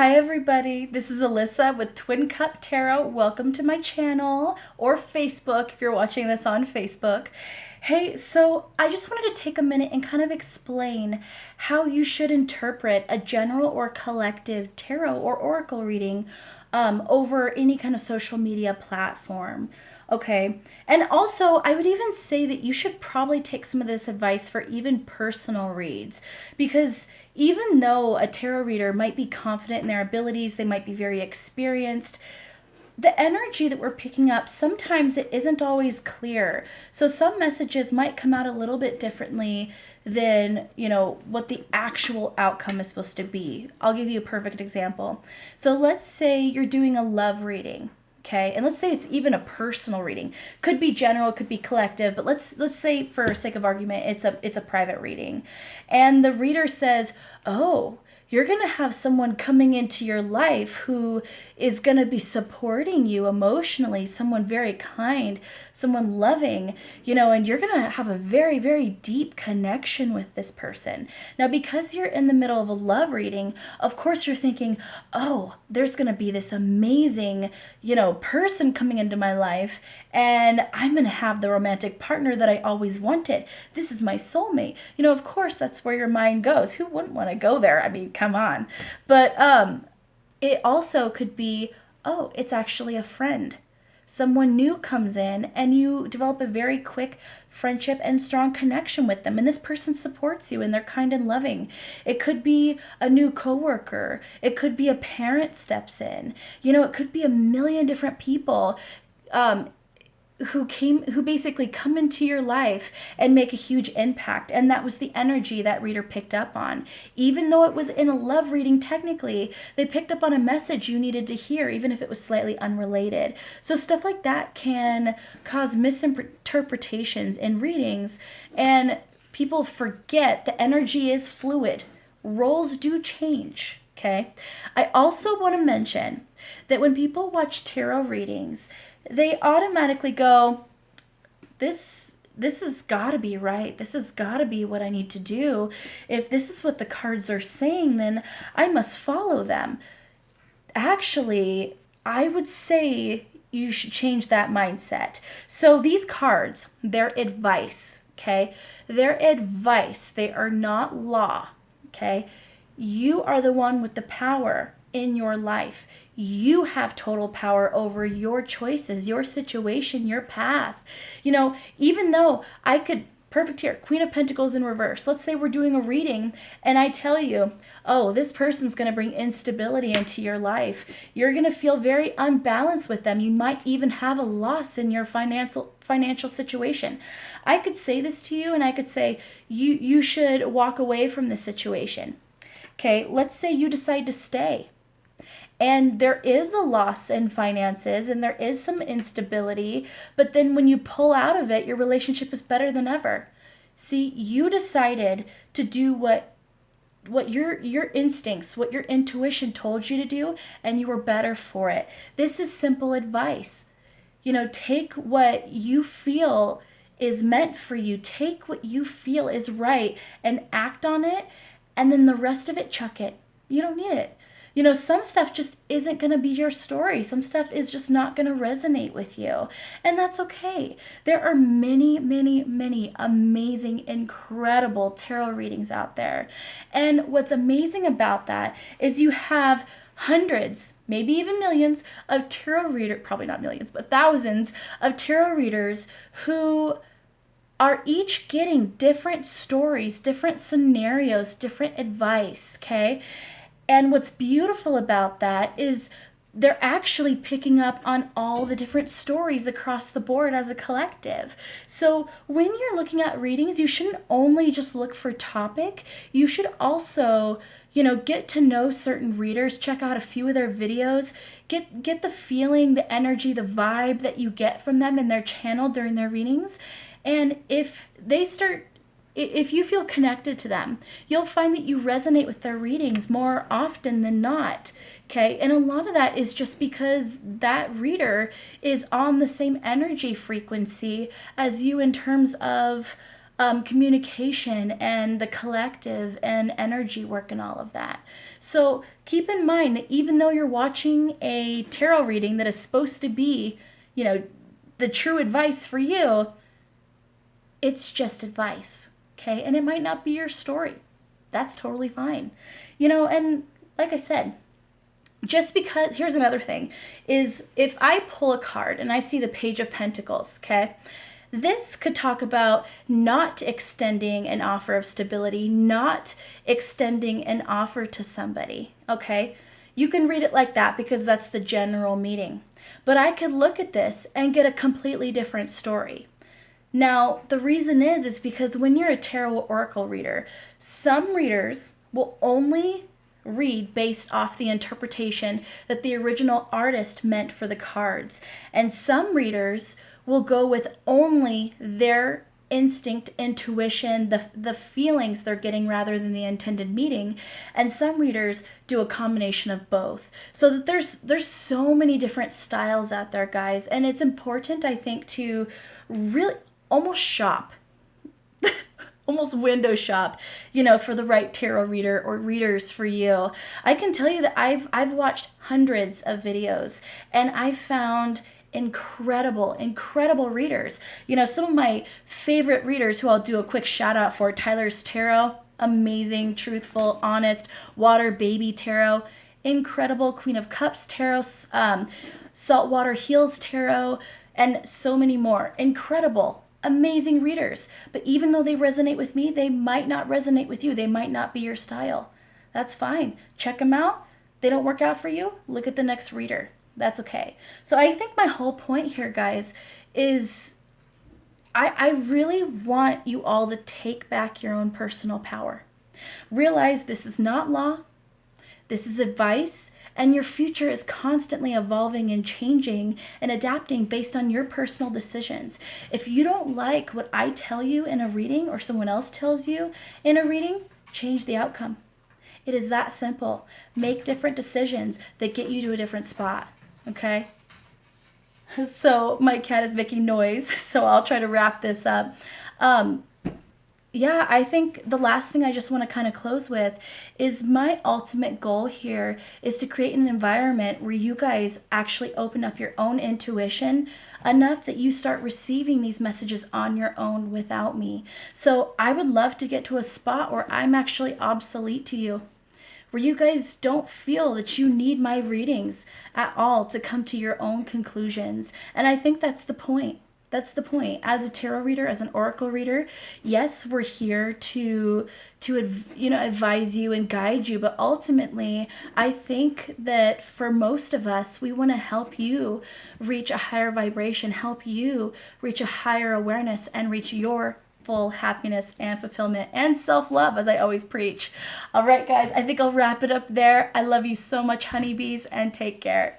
Hi everybody, this is Alyssa with Twin Cup Tarot. Welcome to my channel or Facebook if you're watching this on Facebook. Hey, so I just wanted to take a minute and kind of explain how you should interpret a general or collective tarot or oracle reading over any kind of social media platform. Okay. And also, I would even say that you should probably take some of this advice for even personal reads because even though a tarot reader might be confident in their abilities, they might be very experienced, the energy that we're picking up, sometimes it isn't always clear. So some messages might come out a little bit differently than, what the actual outcome is supposed to be. I'll give you a perfect example. So let's say you're doing a love reading. Okay, and let's say it's even a personal reading. Could be general, could be collective, but let's say for sake of argument, it's a private reading. And the reader says, "Oh, you're going to have someone coming into your life who is going to be supporting you emotionally, someone very kind, someone loving, and you're going to have a very, very deep connection with this person." Now, because you're in the middle of a love reading, of course you're thinking, "Oh, there's going to be this amazing, person coming into my life, and I'm going to have the romantic partner that I always wanted. This is my soulmate." Of course that's where your mind goes. Who wouldn't want to go there? I mean, come on. But it also could be, oh, it's actually a friend. Someone new comes in and you develop a very quick friendship and strong connection with them. And this person supports you and they're kind and loving. It could be a new coworker. It could be a parent steps in. It could be a million different people who basically come into your life and make a huge impact. And that was the energy that reader picked up on. Even though it was in a love reading, technically, they picked up on a message you needed to hear, even if it was slightly unrelated. So stuff like that can cause misinterpretations in readings, and people forget the energy is fluid. Roles do change. Okay. I also want to mention that when people watch tarot readings, they automatically go, this has got to be right. This has got to be what I need to do. If this is what the cards are saying, then I must follow them. Actually, I would say you should change that mindset. So these cards, they're advice, okay? They're advice. They are not law, okay? You are the one with the power in your life. You have total power over your choices, your situation, your path. Even though I could, perfect here, Queen of Pentacles in reverse. Let's say we're doing a reading and I tell you, oh, this person's going to bring instability into your life. You're going to feel very unbalanced with them. You might even have a loss in your financial situation. I could say this to you and I could say, you should walk away from this situation. Okay, let's say you decide to stay. And there is a loss in finances and there is some instability, but then when you pull out of it, your relationship is better than ever. See, you decided to do what your instincts, what your intuition told you to do, and you were better for it. This is simple advice. Take what you feel is meant for you. Take what you feel is right and act on it, and then the rest of it, chuck it. You don't need it. Some stuff just isn't going to be your story. Some stuff is just not going to resonate with you. And that's okay. There are many, many, many amazing, incredible tarot readings out there. And what's amazing about that is you have hundreds, maybe even millions of tarot readers, probably not millions, but thousands of tarot readers who are each getting different stories, different scenarios, different advice, okay? And what's beautiful about that is they're actually picking up on all the different stories across the board as a collective. So when you're looking at readings, you shouldn't only just look for topic. You should also, get to know certain readers, check out a few of their videos, get the feeling, the energy, the vibe that you get from them in their channel during their readings. And if you feel connected to them, you'll find that you resonate with their readings more often than not, okay? And a lot of that is just because that reader is on the same energy frequency as you in terms of communication and the collective and energy work and all of that. So keep in mind that even though you're watching a tarot reading that is supposed to be, you know, the true advice for you, it's just advice, okay? And it might not be your story. That's totally fine. You know, and like I said, just because, here's another thing, is if I pull a card and I see the Page of Pentacles, okay? This could talk about not extending an offer of stability, not extending an offer to somebody, okay? You can read it like that because that's the general meaning. But I could look at this and get a completely different story. Now, the reason is because when you're a tarot oracle reader, some readers will only read based off the interpretation that the original artist meant for the cards. And some readers will go with only their instinct, intuition, the feelings they're getting rather than the intended meaning. And some readers do a combination of both. So that there's so many different styles out there, guys. And it's important, I think, to really almost shop, almost window shop, you know, for the right tarot reader or readers for you. I can tell you that I've watched hundreds of videos and I've found incredible readers. You know, some of my favorite readers who I'll do a quick shout out for: Tyler's Tarot, amazing, truthful, honest. Water Baby Tarot, incredible. Queen of Cups Tarot, Saltwater Heals Tarot, and so many more. Incredible, amazing readers. But even though they resonate with me, they might not resonate with you. They might not be your style. That's fine. Check them out. They don't work out for you, look at the next reader. That's okay. So I think my whole point here, guys, is I really want you all to take back your own personal power. Realize this is not law. This is advice. And your future is constantly evolving and changing and adapting based on your personal decisions. If you don't like what I tell you in a reading or someone else tells you in a reading, change the outcome. It is that simple. Make different decisions that get you to a different spot, okay? So my cat is making noise, so I'll try to wrap this up. Yeah, I think the last thing I just want to kind of close with is my ultimate goal here is to create an environment where you guys actually open up your own intuition enough that you start receiving these messages on your own without me. So I would love to get to a spot where I'm actually obsolete to you, where you guys don't feel that you need my readings at all to come to your own conclusions. And I think that's the point. That's the point. As a tarot reader, as an oracle reader, yes, we're here to advise you and guide you, but ultimately, I think that for most of us, we want to help you reach a higher vibration, help you reach a higher awareness, and reach your full happiness and fulfillment and self-love, as I always preach. All right, guys, I think I'll wrap it up there. I love you so much, honeybees, and take care.